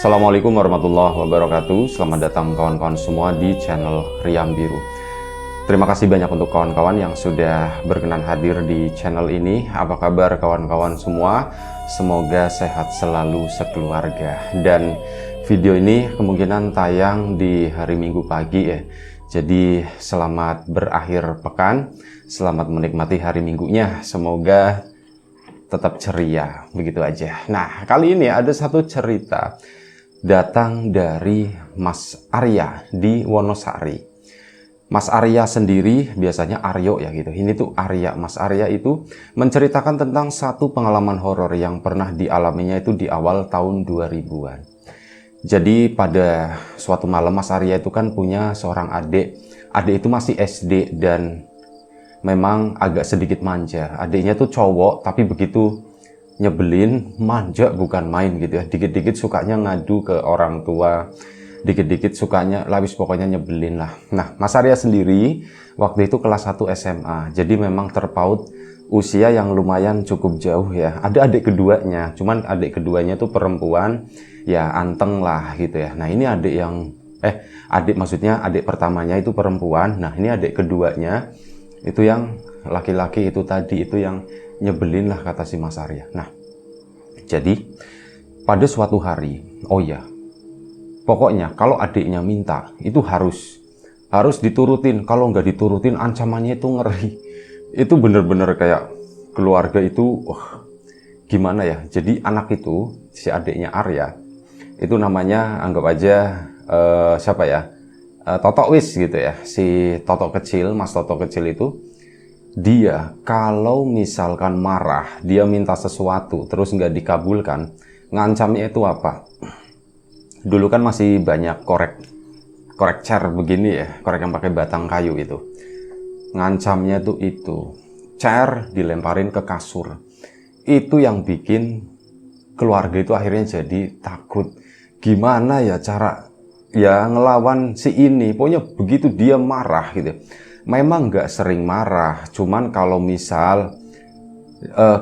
Assalamualaikum warahmatullahi wabarakatuh. Selamat datang kawan-kawan semua di channel Riam Biru. Terima kasih banyak untuk kawan-kawan yang sudah berkenan hadir di channel ini. Apa kabar kawan-kawan semua? Semoga sehat selalu sekeluarga. Dan video ini kemungkinan tayang di hari Minggu pagi ya. Jadi selamat berakhir pekan, selamat menikmati hari Minggunya. Semoga tetap ceria, begitu aja. Nah, kali ini ada satu cerita datang dari Mas Arya di Wonosari. Mas Arya sendiri, biasanya Aryo ya gitu. Ini tuh Arya. Mas Arya itu menceritakan tentang satu pengalaman horor yang pernah dialaminya itu di awal tahun 2000-an. Jadi pada suatu malam Mas Arya itu kan punya seorang adik. Adik itu masih SD dan memang agak sedikit manja. Adiknya tuh cowok tapi begitu nyebelin, manja bukan main gitu ya. Dikit-dikit sukanya ngadu ke orang tua, dikit-dikit sukanya labis, pokoknya nyebelin lah. Nah, Mas Arya sendiri waktu itu kelas 1 SMA. Jadi memang terpaut usia yang lumayan cukup jauh ya. Ada adik keduanya, cuman adik keduanya tuh perempuan, ya anteng lah gitu ya. Nah, ini adik yang adik maksudnya adik pertamanya itu perempuan. Nah, ini adik keduanya itu yang laki-laki itu tadi, itu yang nyebelin lah kata si Mas Arya. Nah, jadi pada suatu hari, oh ya, pokoknya kalau adiknya minta itu harus diturutin. Kalau nggak diturutin ancamannya itu ngeri. Itu bener-bener kayak keluarga itu, wah, gimana ya. Jadi anak itu, si adiknya Arya, itu namanya anggap aja siapa ya? Totok wis gitu ya. Si Totok kecil, Mas Totok kecil itu, dia kalau misalkan marah, dia minta sesuatu terus nggak dikabulkan, ngancamnya itu apa? Dulu kan masih banyak korek cer begini ya, korek yang pakai batang kayu itu. Ngancamnya tuh itu cer dilemparin ke kasur. Itu yang bikin keluarga itu akhirnya jadi takut. Gimana ya cara ya ngelawan si ini? Pokoknya begitu dia marah gitu. Memang nggak sering marah, cuman kalau misal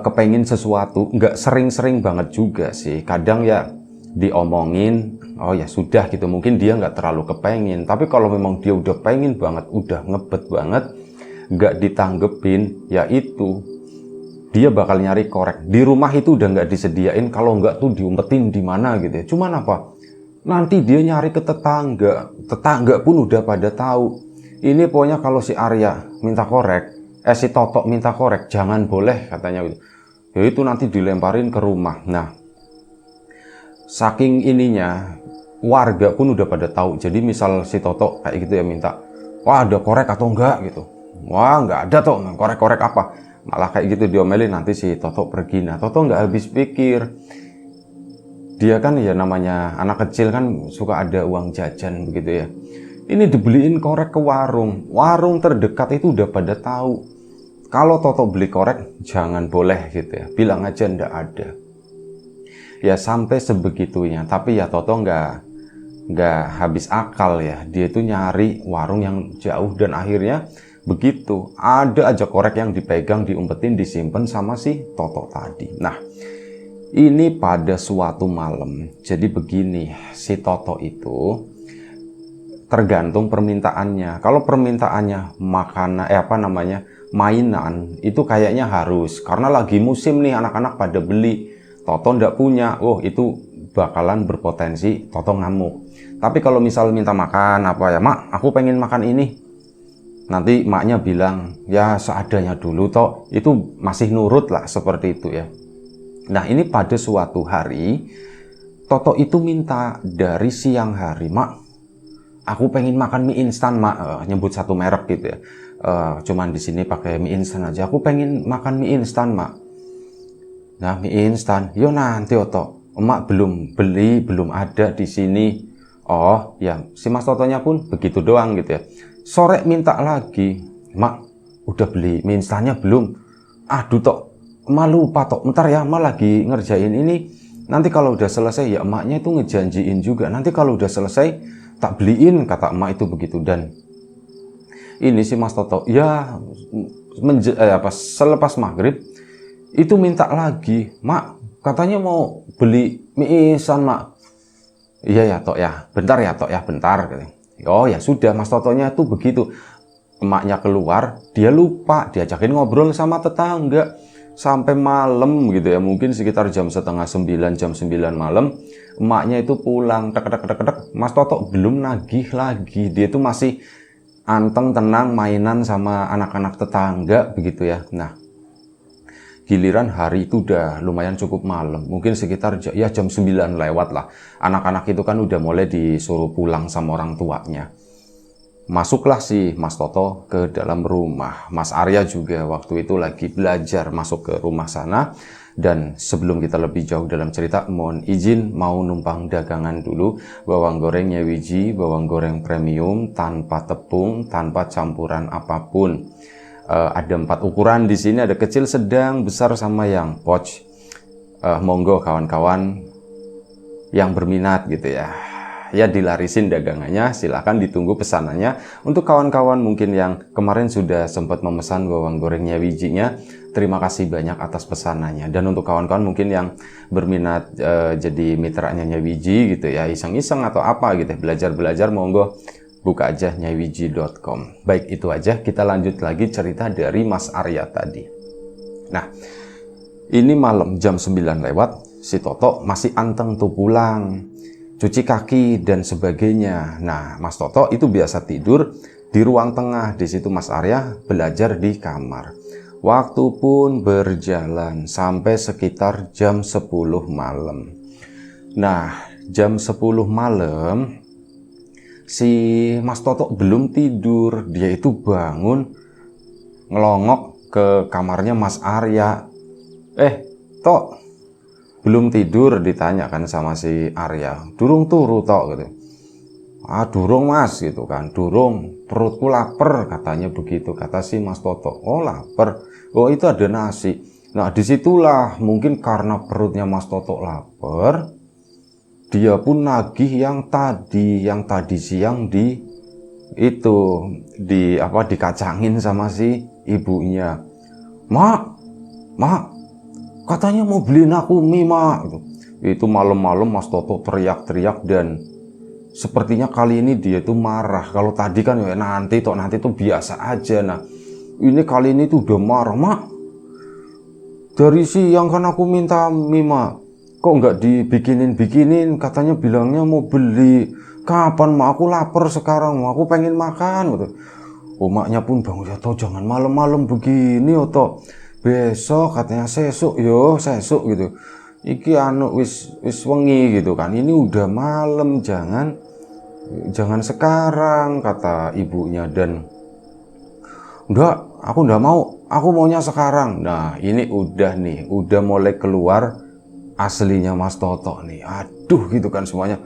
kepengin sesuatu, nggak sering-sering banget juga sih. Kadang ya diomongin, oh ya sudah gitu, mungkin dia nggak terlalu kepengin. Tapi kalau memang dia udah pengen banget, udah ngebet banget, nggak ditanggepin, ya itu dia bakal nyari korek. Di rumah itu udah nggak disediain, kalau nggak tuh diumpetin di mana gitu ya. Cuman apa? Nanti dia nyari ke tetangga, tetangga pun udah pada tahu. Ini pokoknya kalau si Arya minta korek, si Totok minta korek, jangan boleh katanya gitu. Ya itu nanti dilemparin ke rumah. Nah, saking ininya, warga pun udah pada tahu. Jadi misal si Totok kayak gitu ya minta, wah ada korek atau enggak gitu. Wah nggak ada toh, korek-korek apa. Malah kayak gitu diomelin, nanti si Totok pergi. Nah, Totok nggak habis pikir. Dia kan ya namanya anak kecil kan suka ada uang jajan begitu ya. Ini dibeliin korek ke warung. Warung terdekat itu udah pada tahu. Kalau Toto beli korek, jangan boleh gitu ya. Bilang aja ndak ada. Ya sampai sebegitunya. Tapi ya Toto nggak habis akal ya. Dia itu nyari warung yang jauh dan akhirnya begitu. Ada aja korek yang dipegang, diumpetin, disimpan sama si Toto tadi. Nah, ini pada suatu malam. Jadi begini, si Toto itu tergantung permintaannya. Kalau permintaannya makanan, mainan, itu kayaknya harus. Karena lagi musim nih, anak-anak pada beli. Toto ndak punya, oh itu bakalan berpotensi Toto ngamuk. Tapi kalau misal minta makan, apa ya, mak, aku pengen makan ini. Nanti maknya bilang, ya seadanya dulu toh. Itu masih nurut lah, seperti itu ya. Nah, ini pada suatu hari, Toto itu minta dari siang hari, mak, aku pengen makan mie instan, mak, nyebut satu merek gitu ya. Cuman di sini pakai mie instan aja. Aku pengen makan mie instan, mak. Nah, mie instan, yo nanti Toto. Emak belum beli, belum ada di sini. Oh, ya, si Mas Totonya pun begitu doang gitu ya. Sore minta lagi, mak, udah beli mie instannya belum? Aduh, Tok, emak lupa, Tok. Bentar ya, emak lagi ngerjain ini. Nanti kalau udah selesai, ya emaknya itu ngejanjiin juga. Nanti kalau udah selesai, tak beliin, kata emak itu begitu. Dan ini si Mas Toto ya selepas maghrib itu minta lagi, mak, katanya mau beli mie instan, mak. Iya ya Tok ya, bentar ya Tok ya, bentar. Oh ya sudah, Mas Totonya tuh begitu. Emaknya keluar, dia lupa diajakin ngobrol sama tetangga sampai malam gitu ya, mungkin sekitar jam setengah 9, jam 9 malam emaknya itu pulang, tek. Mas Toto belum nagih lagi, dia itu masih anteng tenang mainan sama anak-anak tetangga begitu ya. Nah, giliran hari itu udah lumayan cukup malam, mungkin sekitar ya jam 9 lewat lah. Anak-anak itu kan udah mulai disuruh pulang sama orang tuanya. Masuklah si Mas Toto ke dalam rumah. Mas Arya juga waktu itu lagi belajar masuk ke rumah sana. Dan sebelum kita lebih jauh dalam cerita, mohon izin mau numpang dagangan dulu. Bawang goreng Nyewiji, bawang goreng premium, tanpa tepung, tanpa campuran apapun. Ada 4 ukuran di sini, ada kecil, sedang, besar, sama yang pouch. Monggo kawan-kawan yang berminat gitu ya. Ya dilarisin dagangannya, silahkan ditunggu pesanannya. Untuk kawan-kawan mungkin yang kemarin sudah sempat memesan bawang gorengnya wijinya, terima kasih banyak atas pesanannya. Dan untuk kawan-kawan mungkin yang berminat jadi mitranya Nyewiji gitu ya, iseng-iseng atau apa gitu, belajar-belajar, monggo buka aja nyewiji.com. Baik, itu aja, kita lanjut lagi cerita dari Mas Arya tadi. Nah, ini malam jam 9 lewat, si Toto masih anteng tuh pulang, cuci kaki dan sebagainya. Nah, Mas Toto itu biasa tidur di ruang tengah. Di situ Mas Arya belajar di kamar. Waktu pun berjalan sampai sekitar jam 10 malam. Nah, jam 10 malam si Mas Toto belum tidur. Dia itu bangun, ngelongok ke kamarnya Mas Arya. Tok, belum tidur, ditanyakan sama si Arya. Durung turu Tok gitu. Durung Mas gitu kan. Durung, perutku lapar katanya begitu, kata si Mas Toto. Oh lapar. Oh itu ada nasi. Nah disitulah mungkin karena perutnya Mas Toto lapar, dia pun nagih yang tadi siang dikacangin sama si ibunya. Mak, katanya mau beliin aku mie, Mak. Itu malam-malam Mas Toto teriak-teriak dan sepertinya kali ini dia itu marah. Kalau tadi kan ya nanti tuh biasa aja. Nah, ini kali ini tuh udah marah. Mak, dari siang kan aku minta mie, Mak. Kok nggak dibikinin? Katanya bilangnya mau beli. Kapan, Mak? Aku lapar sekarang, Mak. Aku pengen makan gitu. Oh, maknya pun bangun, ya toh jangan malam-malam begini, oh toh. Besok katanya sesuk gitu. Iki wis wengi gitu kan. Ini udah malam, jangan sekarang, kata ibunya. Dan enggak, aku enggak mau. Aku maunya sekarang. Nah, ini udah mulai keluar aslinya Mas Toto nih. Aduh gitu kan, semuanya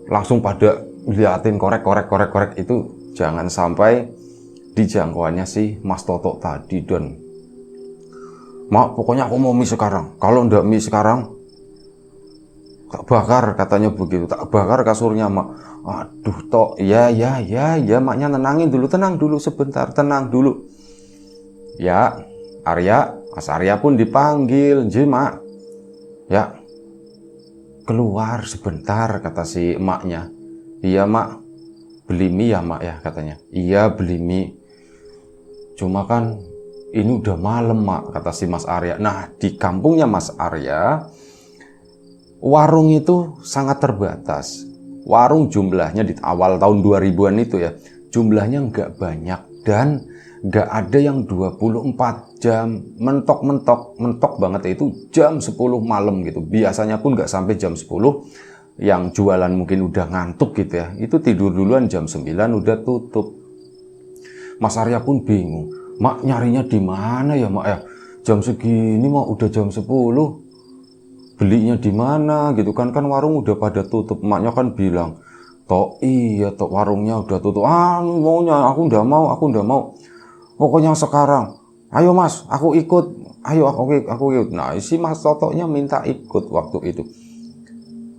langsung pada liatin korek itu jangan sampai dijangkauannya si Mas Toto tadi. Dan Mak, pokoknya aku mau mie sekarang. Kalau ndak mie sekarang, tak bakar, katanya begitu. Tak bakar kasurnya, Mak. Aduh, Tok. Ya, maknya tenang dulu sebentar, tenang dulu. Ya, Mas Arya pun dipanggil. Ji, Mak. Ya, keluar sebentar, kata si emaknya. Iya, Mak. Beli mie ya, Mak ya, katanya. Iya, beli mie. Cuma kan ini udah malam, Mak, kata si Mas Arya. Nah, di kampungnya Mas Arya, warung itu sangat terbatas. Warung jumlahnya di awal tahun 2000-an itu ya, jumlahnya nggak banyak dan nggak ada yang 24 jam. Mentok banget itu jam 10 malam gitu. Biasanya pun nggak sampai jam 10. Yang jualan mungkin udah ngantuk gitu ya. Itu tidur duluan jam 9 udah tutup. Mas Arya pun bingung. Mak, nyarinya di mana ya, Mak ya? Jam segini Mak udah jam 10. Belinya di mana gitu kan warung udah pada tutup. Maknya kan bilang, "Tok, iya Tok, warungnya udah tutup." Maunya aku ndak mau. Pokoknya sekarang. Ayo Mas, aku ikut. Ayo aku ikut. Nah, si Mas Totonya minta ikut waktu itu.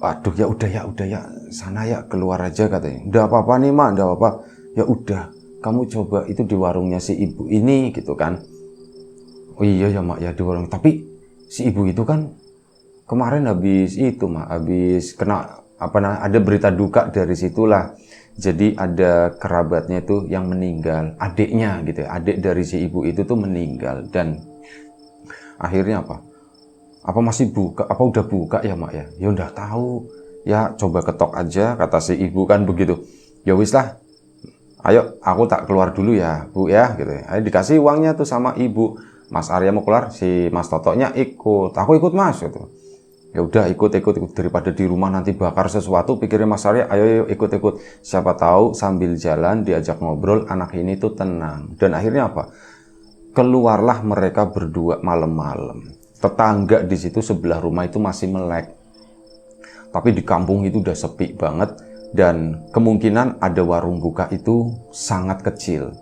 Aduh, ya udah ya. Sana ya, keluar aja katanya. Ndak apa-apa nih, Mak, ndak apa-apa. Ya udah, kamu coba itu di warungnya si ibu ini gitu kan. Oh iya ya, Mak, ya di warung. Tapi si ibu itu kan kemarin habis kena ada berita duka dari situlah. Jadi ada kerabatnya itu yang meninggal, adiknya gitu ya, adik dari si ibu itu tuh meninggal. Dan akhirnya apa masih buka, apa udah buka ya mak ya? Ya udah tahu ya, coba ketok aja, kata si ibu kan begitu. Ya wis lah, ayo aku tak keluar dulu ya bu ya gitu ya. Ayo dikasih uangnya tuh sama ibu. Mas Arya mau keluar, si Mas Totonya ikut, aku ikut mas gitu. Ya udah ikut daripada di rumah nanti bakar sesuatu, pikirnya Mas Arya, ayo ikut, siapa tahu sambil jalan diajak ngobrol anak ini tuh tenang. Dan akhirnya keluarlah mereka berdua malam-malam. Tetangga di situ sebelah rumah itu masih melek, tapi di kampung itu udah sepi banget, dan kemungkinan ada warung buka itu sangat kecil.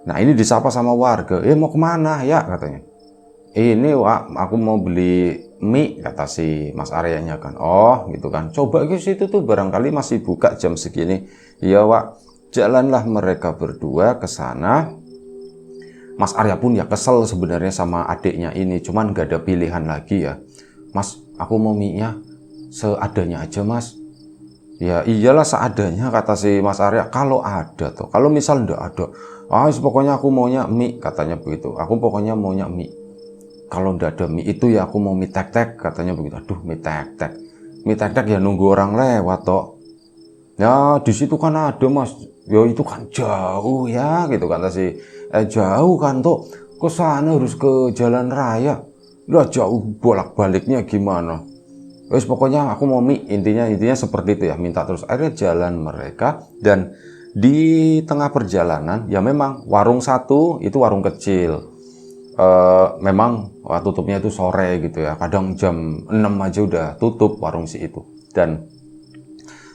Nah ini disapa sama warga, mau kemana ya katanya. Ini Wak, aku mau beli mie, kata si Mas Aryanya kan. Oh gitu kan, coba ke situ tuh barangkali masih buka jam segini. Iya Wak, jalanlah mereka berdua ke sana. Mas Arya pun ya kesel sebenarnya sama adiknya ini, cuman gak ada pilihan lagi ya. Mas, aku mau mie-nya seadanya aja mas. Ya iyalah seadanya, kata si Mas Arya. Kalau ada tuh, kalau misal ndak ada, pokoknya aku maunya mie, katanya begitu. Aku pokoknya maunya mie. Kalau ndak ada mie itu ya aku mau mie tek-tek, katanya begitu. Aduh, mie tek-tek. Mie tek-tek ya nunggu orang lewat toh. Ya di situ kan ada mas. Ya itu kan jauh ya gitu, kata si jauh kan toh. Ke sana harus ke jalan raya. Udah jauh, bolak-baliknya gimana? Wes pokoknya aku mau mie, intinya seperti itu ya, minta terus. Akhirnya jalan mereka, dan di tengah perjalanan ya memang warung satu itu warung kecil. Memang tutupnya itu sore gitu ya, kadang jam 6 aja udah tutup warung si itu. Dan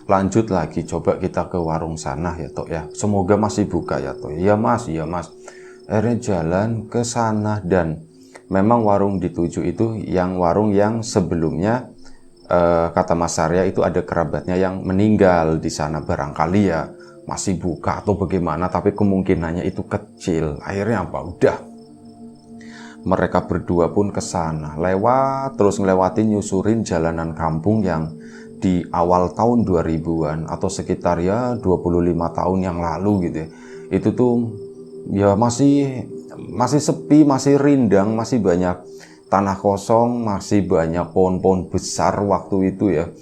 lanjut lagi, coba kita ke warung sana ya Tok ya, semoga masih buka ya Tok. Iya mas. Akhirnya jalan ke sana, dan memang warung dituju itu warung yang sebelumnya kata Mas Arya itu ada kerabatnya yang meninggal di sana, barangkali ya masih buka atau bagaimana, tapi kemungkinannya itu kecil. Akhirnya udah mereka berdua pun ke sana, terus ngelewatin, nyusurin jalanan kampung yang di awal tahun 2000-an atau sekitar ya 25 tahun yang lalu gitu ya. Itu tuh ya masih sepi, masih rindang, masih banyak tanah kosong, masih banyak pohon-pohon besar waktu itu ya.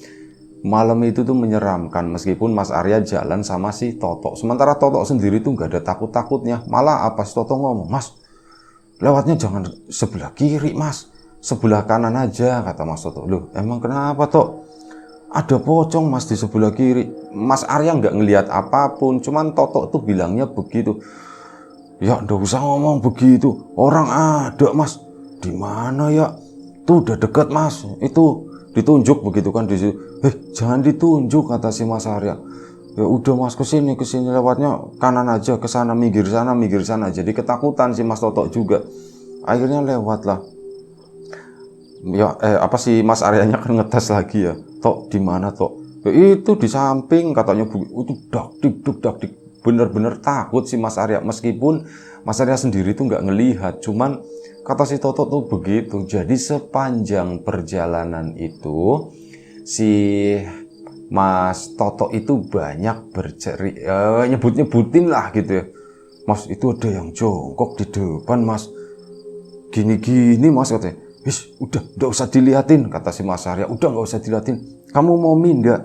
Malam itu tuh menyeramkan, meskipun Mas Arya jalan sama si Toto. Sementara Toto sendiri tuh nggak ada takut-takutnya. Malah si Toto ngomong, mas, lewatnya jangan sebelah kiri mas, sebelah kanan aja, kata Mas Toto. Loh emang kenapa Tok? Ada pocong mas di sebelah kiri. Mas Arya nggak ngelihat apapun, cuman Toto tuh bilangnya begitu. Ya nggak usah ngomong begitu, orang ada mas. Di mana ya? Tuh udah deket mas, itu ditunjuk begitu kan di situ. Jangan ditunjuk, kata si Mas Arya. Ya udah mas, kesini lewatnya kanan aja, ke sana, minggir sana. Jadi ketakutan si Mas Toto juga. Akhirnya lewat lah. Ya si Mas Aryanya kan ngetes lagi ya. Tok di mana Tok? Ya, itu di samping, katanya itu dak-dik. Bener-bener takut si Mas Arya, meskipun Mas Arya sendiri tuh nggak ngelihat, cuman kata si Toto tuh begitu. Jadi sepanjang perjalanan itu si Mas Toto itu banyak nyebut-nyebutin lah gitu ya. Mas, itu ada yang jongkok di depan mas, gini mas, katanya. Udah nggak usah diliatin, kata si Mas Arya. Udah nggak usah diliatin. Kamu mau mie nggak?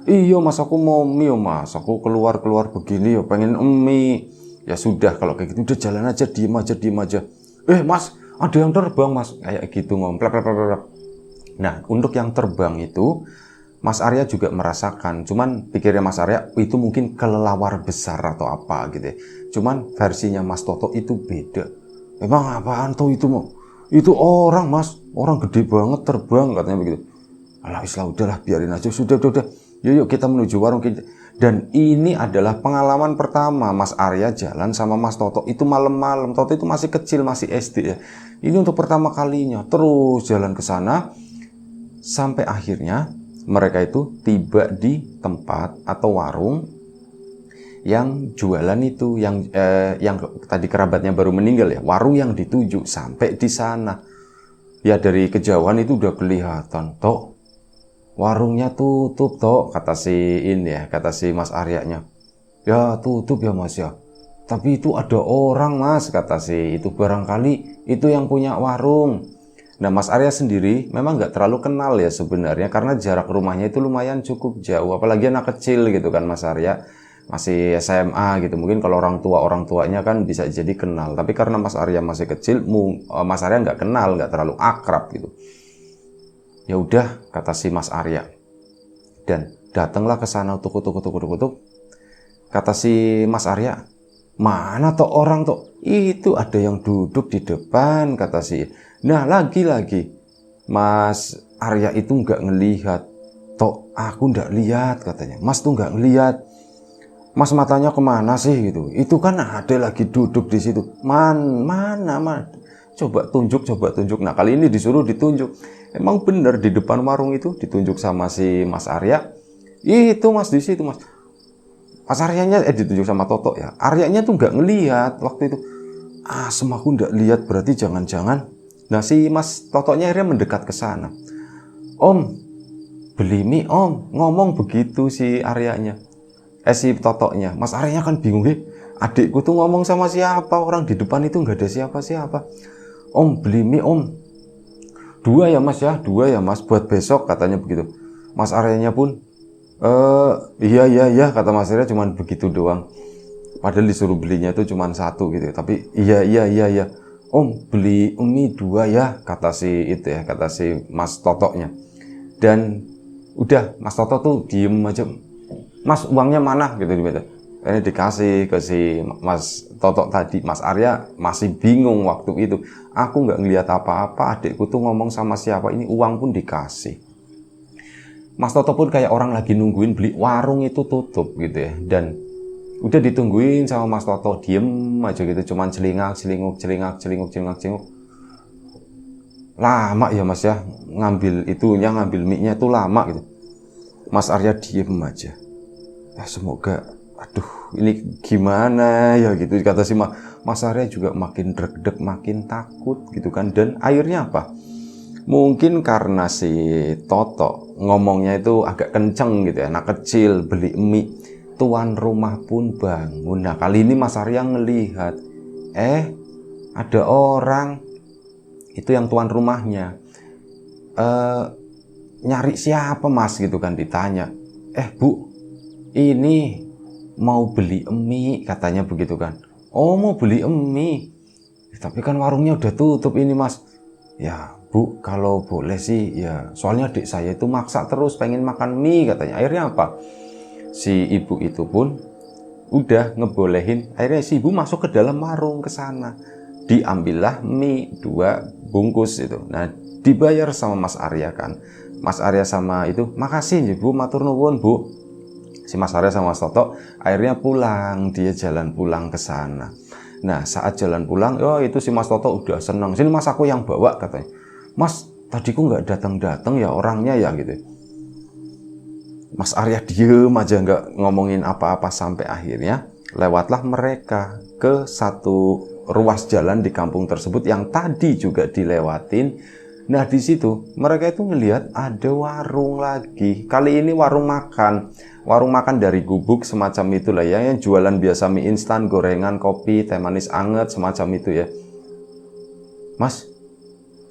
Iya mas, aku mau mie mas. Aku keluar begini ya, pengen mie. Ya sudah kalau kayak gitu, udah jalan aja, diem aja. Mas, ada yang terbang mas, kayak gitu ngomong. Nah untuk yang terbang itu Mas Arya juga merasakan, cuman pikirnya Mas Arya itu mungkin kelelawar besar atau apa gitu ya. Cuman versinya Mas Toto itu beda. Emang apaan tuh itu mau? Itu orang mas, orang gede banget terbang, katanya begitu. Alah islah, udahlah biarin aja, sudah. Yuk kita menuju warung kita. Dan ini adalah pengalaman pertama Mas Arya jalan sama Mas Toto itu malam-malam. Toto itu masih kecil, masih SD ya. Ini untuk pertama kalinya, terus jalan ke sana sampai akhirnya mereka itu tiba di tempat atau warung yang jualan itu, yang tadi kerabatnya baru meninggal ya, warung yang dituju. Sampai di sana ya dari kejauhan itu udah kelihatan Tok, warungnya tutup toh, kata si ini ya, kata si Mas Aryanya. Ya tutup ya Mas ya, tapi itu ada orang Mas, kata si itu, barangkali itu yang punya warung. Nah Mas Arya sendiri memang nggak terlalu kenal ya sebenarnya, karena jarak rumahnya itu lumayan cukup jauh, apalagi anak kecil gitu kan Mas Arya, masih SMA gitu. Mungkin kalau orang tuanya kan bisa jadi kenal, tapi karena Mas Arya masih kecil, Mas Arya nggak kenal, nggak terlalu akrab gitu. Ya udah, kata si Mas Arya, dan datanglah ke sana, tuk. Kata si Mas Arya, mana toh orang toh? Itu ada yang duduk di depan, kata si. Nah lagi-lagi Mas Arya itu nggak ngelihat. Toh aku nggak lihat, katanya. Mas tuh nggak ngelihat. Mas matanya kemana sih gitu? Itu kan ada lagi duduk di situ. Mana? Coba tunjuk. Nah kali ini disuruh ditunjuk. Emang bener di depan warung itu ditunjuk sama si Mas Arya. Itu Mas, di situ Mas. Mas Aryanya ditunjuk sama Toto ya. Aryanya tuh nggak ngelihat waktu itu. Aku nggak lihat, berarti jangan-jangan. Nah si Mas Totonya akhirnya mendekat ke sana. Om, beli mie Om, ngomong begitu si Aryanya. Si Totonya. Mas Aryanya kan bingung, adikku tuh ngomong sama siapa? Orang di depan itu nggak ada siapa-siapa. Om, beli mie Om. 2 ya Mas ya, 2 ya Mas, buat besok, katanya begitu. Mas Aryanya pun iya, kata Mas Arya, cuman begitu doang. Padahal disuruh belinya itu cuman 1 gitu. Tapi iya. Om, beli mie 2 ya, kata si itu ya, kata si Mas Totonya. Dan udah, Mas Toto tuh diem aja. Mas, uangnya mana gitu. Ini dikasih ke si Mas Toto tadi. Mas Arya masih bingung waktu itu. Aku nggak ngelihat apa-apa, adikku tuh ngomong sama siapa, ini uang pun dikasih. Mas Toto pun kayak orang lagi nungguin beli, warung itu tutup gitu ya. Dan udah ditungguin sama Mas Toto, diem aja gitu, cuman celingak. Lama ya Mas ya, ngambil mie-nya tuh lama gitu. Mas Arya diem aja. Ya semoga, ini gimana ya gitu, kata si Mas Arya juga makin deg-deg, makin takut gitu kan. Dan akhirnya apa? Mungkin karena si Toto ngomongnya itu agak kenceng gitu ya, anak kecil beli mie, tuan rumah pun bangun. Nah kali ini Mas Arya ngelihat, ada orang, itu yang tuan rumahnya, nyari siapa Mas gitu kan, ditanya. Bu, ini mau beli mie, katanya begitu kan. Oh, mau beli mie, tapi kan warungnya udah tutup ini Mas. Ya Bu, kalau boleh sih ya, soalnya adik saya itu maksa terus pengen makan mie, katanya. Akhirnya apa? Si ibu itu pun udah ngebolehin. Akhirnya si ibu masuk ke dalam warung ke sana. Diambillah mie 2 bungkus itu. Nah, dibayar sama Mas Arya kan. Mas Arya sama itu, makasih Bu, matur nuwun Bu. Si Mas Arya sama Mas Toto akhirnya pulang, dia jalan pulang ke sana. Nah, saat jalan pulang, itu si Mas Toto udah seneng. Sini Mas, aku yang bawa, katanya. Mas, tadi kok nggak datang ya orangnya ya gitu. Mas Arya diem aja, nggak ngomongin apa-apa, sampai akhirnya lewatlah mereka ke satu ruas jalan di kampung tersebut yang tadi juga dilewatin. Nah di situ mereka itu ngelihat ada warung lagi. Kali ini warung makan dari gubuk semacam itulah ya, yang jualan biasa mie instan, gorengan, kopi, teh manis anget semacam itu ya. Mas,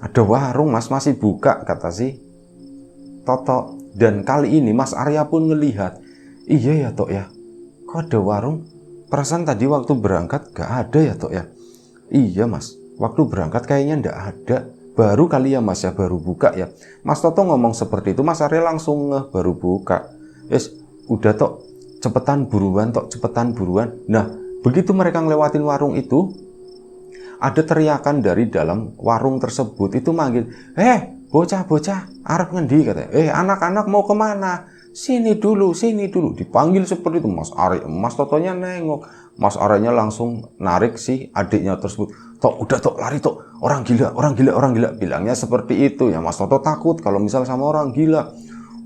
ada warung Mas, masih buka, kata si Toto. Dan kali ini Mas Arya pun ngelihat, iya ya Tok ya, kok ada warung? Perasaan tadi waktu berangkat gak ada ya Tok ya. Iya Mas, waktu berangkat kayaknya ndak ada. Baru kali ya Mas ya, baru buka ya. Mas Toto ngomong seperti itu, Mas Arya langsung baru buka. Yes, udah Tok, cepetan buruan Tok, cepetan buruan. Nah, begitu mereka ngelewatin warung itu, ada teriakan dari dalam warung tersebut itu manggil, bocah, arep ngendi, katanya. Anak-anak mau kemana? Sini dulu. Dipanggil seperti itu. Mas Totonya nengok. Mas Aryanya langsung narik si adiknya tersebut. Tok, udah Tok, lari Tok. Orang gila. Bilangnya seperti itu ya. Mas Toto takut kalau misal sama orang gila.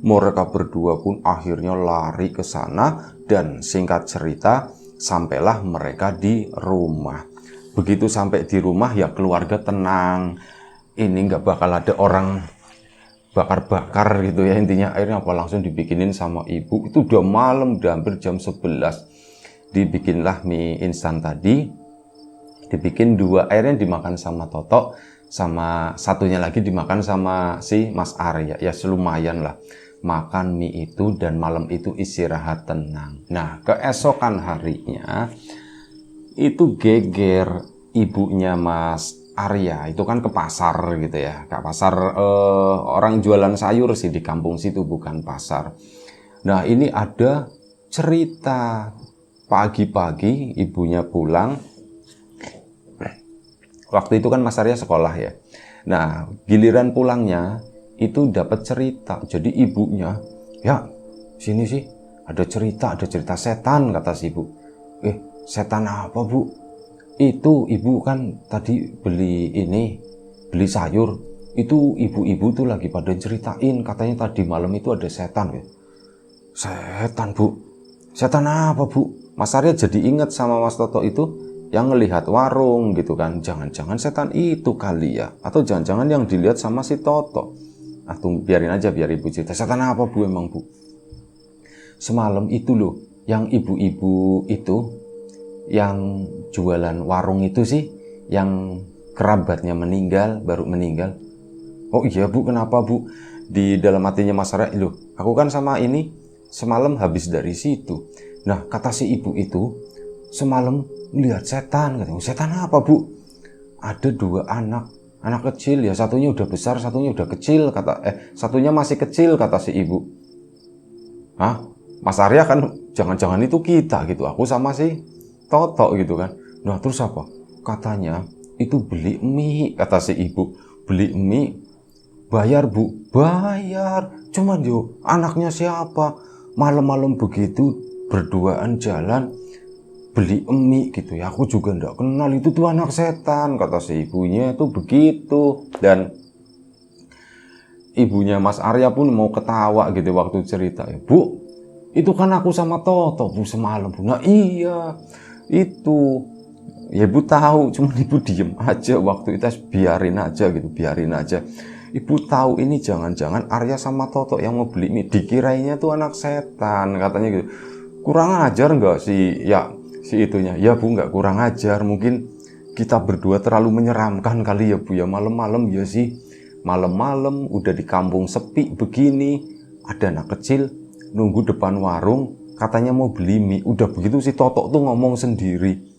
Mereka berdua pun akhirnya lari ke sana. Dan singkat cerita, sampailah mereka di rumah. Begitu sampai di rumah ya keluarga tenang. Ini nggak bakal ada orang bakar-bakar gitu ya intinya. Akhirnya apa, langsung dibikinin sama ibu. Itu udah malam, udah hampir jam 11. Dibikinlah mie instan tadi, dibikin 2, akhirnya dimakan sama Toto, sama satunya lagi dimakan sama si Mas Arya. Ya lumayan lah makan mie itu, dan malam itu istirahat tenang. Nah, keesokan harinya itu geger ibunya Mas Arya itu kan ke pasar gitu ya, ke pasar, orang jualan sayur sih di kampung situ, bukan pasar. Nah, ini ada cerita pagi-pagi ibunya pulang. Waktu itu kan Mas Arya sekolah ya. Nah, giliran pulangnya itu dapat cerita. Jadi ibunya, ya sini sih ada cerita setan, kata si ibu. Setan apa, Bu? Itu ibu kan tadi beli sayur. Itu ibu-ibu tuh lagi pada ceritain, katanya tadi malam itu ada setan ya. Setan, Bu? Setan apa, Bu? Mas Arya jadi ingat sama Mas Toto itu yang ngelihat warung gitu kan. Jangan-jangan setan itu kali ya, atau jangan-jangan yang dilihat sama si Toto. Biarin aja, biar ibu cerita. Setan apa, Bu, emang, Bu? Semalam itu loh, yang ibu-ibu itu yang jualan warung itu sih, yang kerabatnya baru meninggal. Oh iya, Bu, kenapa, Bu? Di dalam hatinya Mas Arya, loh, aku kan sama ini semalam habis dari situ. Nah, kata si ibu itu, semalam lihat setan. Katanya, setan apa, Bu? Ada 2 anak kecil ya, satunya udah besar, satunya udah kecil, satunya masih kecil, kata si ibu. Hah? Mas Arya kan, jangan-jangan itu kita gitu, aku sama si Toto gitu kan. Nah, terus apa? Katanya itu beli mie, kata si ibu. Beli mie, bayar, Bu, bayar. Cuman yo, anaknya siapa? Malam-malam begitu berduaan jalan beli mie gitu ya, aku juga ndak kenal, itu tuh anak setan, kata si ibunya tuh begitu. Dan ibunya Mas Arya pun mau ketawa gitu waktu cerita, ya, Bu, itu kan aku sama Toto, Bu, semalam, Bu. Nah iya itu ya, Ibu tahu, cuman Ibu diem aja waktu itu, biarin aja. Ibu tahu ini jangan-jangan Arya sama Toto yang mau beli mie, dikirainya tuh anak setan, katanya gitu. Kurang ajar nggak sih ya si itunya? Ya, Bu, nggak kurang ajar, mungkin kita berdua terlalu menyeramkan kali ya, Bu, ya. Malam-malam ya sih, malam-malam udah di kampung sepi begini, ada anak kecil nunggu depan warung, katanya mau beli mie. Udah begitu si Toto tuh ngomong sendiri.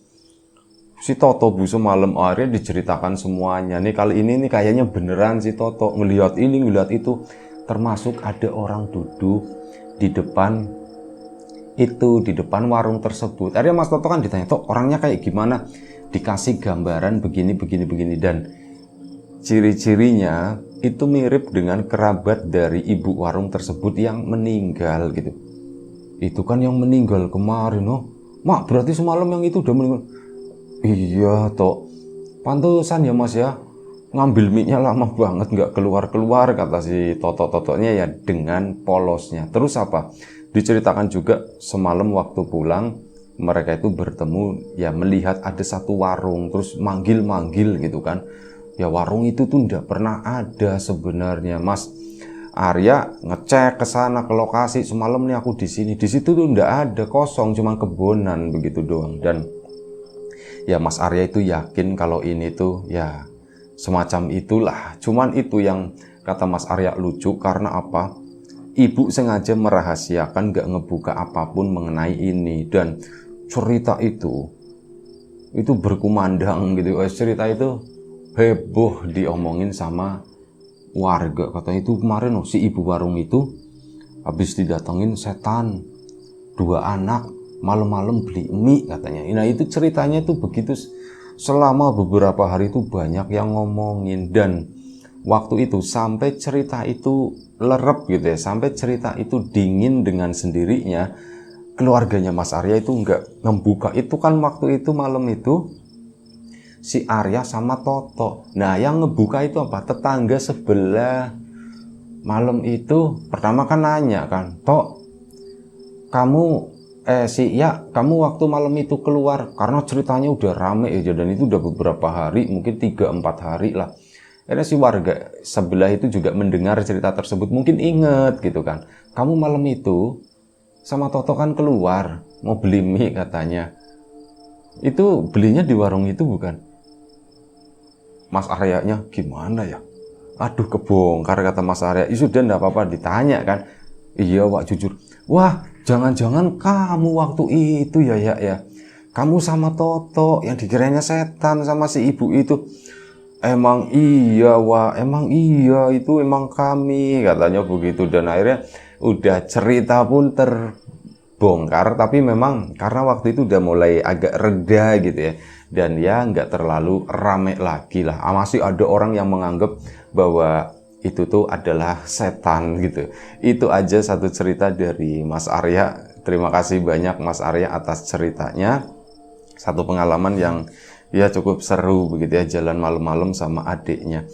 Si Toto, Bu, semalam akhirnya diceritakan semuanya. Nih kali ini nih kayaknya beneran si Toto ngelihat ini, ngelihat itu. Termasuk ada orang duduk di depan warung tersebut. Akhirnya Mas Toto kan ditanya, Tok, orangnya kayak gimana? Dikasih gambaran begini. Dan ciri-cirinya itu mirip dengan kerabat dari ibu warung tersebut yang meninggal gitu. Itu kan yang meninggal kemarin, oh. Mak, berarti semalam yang itu udah meninggal. Iya, Tok. Pantesan ya, Mas ya. Ngambil mie-nya lama banget nggak keluar-keluar, kata si Toto-totonya ya dengan polosnya. Terus apa? Diceritakan juga semalam waktu pulang mereka itu bertemu ya, melihat ada satu warung, terus manggil-manggil gitu kan. Ya, warung itu tuh nggak pernah ada sebenarnya. Mas Arya ngecek ke sana, ke lokasi, semalam nih aku di sini. Di situ tuh nggak ada, kosong, cuma kebonan begitu doang. Dan ya Mas Arya itu yakin kalau ini tuh ya semacam itulah. Cuman itu yang kata Mas Arya lucu, karena apa? Ibu sengaja merahasiakan, gak ngebuka apapun mengenai ini. Dan cerita itu berkumandang gitu. Cerita itu heboh diomongin sama warga. Katanya itu kemarin si ibu warung itu habis didatengin setan, 2 anak malam-malam beli mie, katanya. Nah, itu ceritanya itu begitu. Selama beberapa hari itu banyak yang ngomongin. Dan waktu itu sampai cerita itu lerep gitu ya, sampai cerita itu dingin dengan sendirinya, keluarganya Mas Arya itu nggak ngebuka. Itu kan waktu itu malam itu si Arya sama Toto. Nah, yang ngebuka itu apa? Tetangga sebelah. Malam itu pertama kan nanya kan, Tok, kamu kamu waktu malam itu keluar, karena ceritanya udah rame ya, dan itu udah beberapa hari, mungkin 3-4 hari lah. Akhirnya si warga sebelah itu juga mendengar cerita tersebut, mungkin inget gitu kan, kamu malam itu sama Toto kan keluar mau beli mie katanya, itu belinya di warung itu bukan? Mas Aryanya gimana ya? Aduh kebongkar kata Mas Arya. Ya sudah enggak apa-apa, ditanya kan. Iya Wak, jujur. Wah, jangan-jangan kamu waktu itu ya. Kamu sama Toto yang dikiranya setan sama si ibu itu. Emang iya Wak, emang iya itu emang kami, katanya begitu. Dan akhirnya udah cerita pun terbongkar, tapi memang karena waktu itu udah mulai agak reda gitu ya, dan ya nggak terlalu rame lagi lah. Masih ada orang yang menganggap bahwa itu tuh adalah setan gitu. Itu aja satu cerita dari Mas Arya. Terima kasih banyak Mas Arya atas ceritanya. Satu pengalaman yang ya cukup seru begitu ya, jalan malam-malam sama adiknya.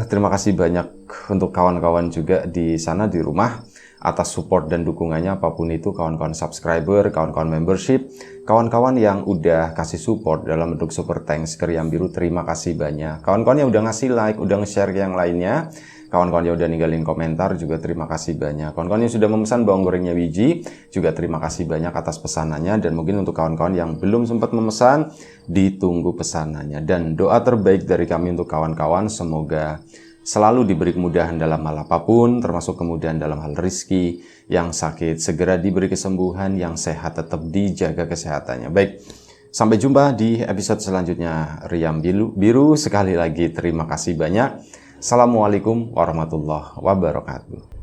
Terima kasih banyak untuk kawan-kawan juga di sana di rumah atas support dan dukungannya, apapun itu, kawan-kawan subscriber, kawan-kawan membership, kawan-kawan yang udah kasih support dalam bentuk super thanks ke Riam Biru, terima kasih banyak. Kawan-kawan yang udah ngasih like, udah nge-share ke yang lainnya, kawan-kawan yang udah ninggalin komentar juga terima kasih banyak. Kawan-kawan yang sudah memesan bawang gorengnya Wiji juga terima kasih banyak atas pesanannya. Dan mungkin untuk kawan-kawan yang belum sempat memesan, ditunggu pesanannya. Dan doa terbaik dari kami untuk kawan-kawan, semoga selalu diberi kemudahan dalam hal apapun, termasuk kemudahan dalam hal rizki, yang sakit segera diberi kesembuhan, yang sehat tetap dijaga kesehatannya. Baik, sampai jumpa di episode selanjutnya Riam Biru. Sekali lagi terima kasih banyak. Assalamualaikum warahmatullahi wabarakatuh.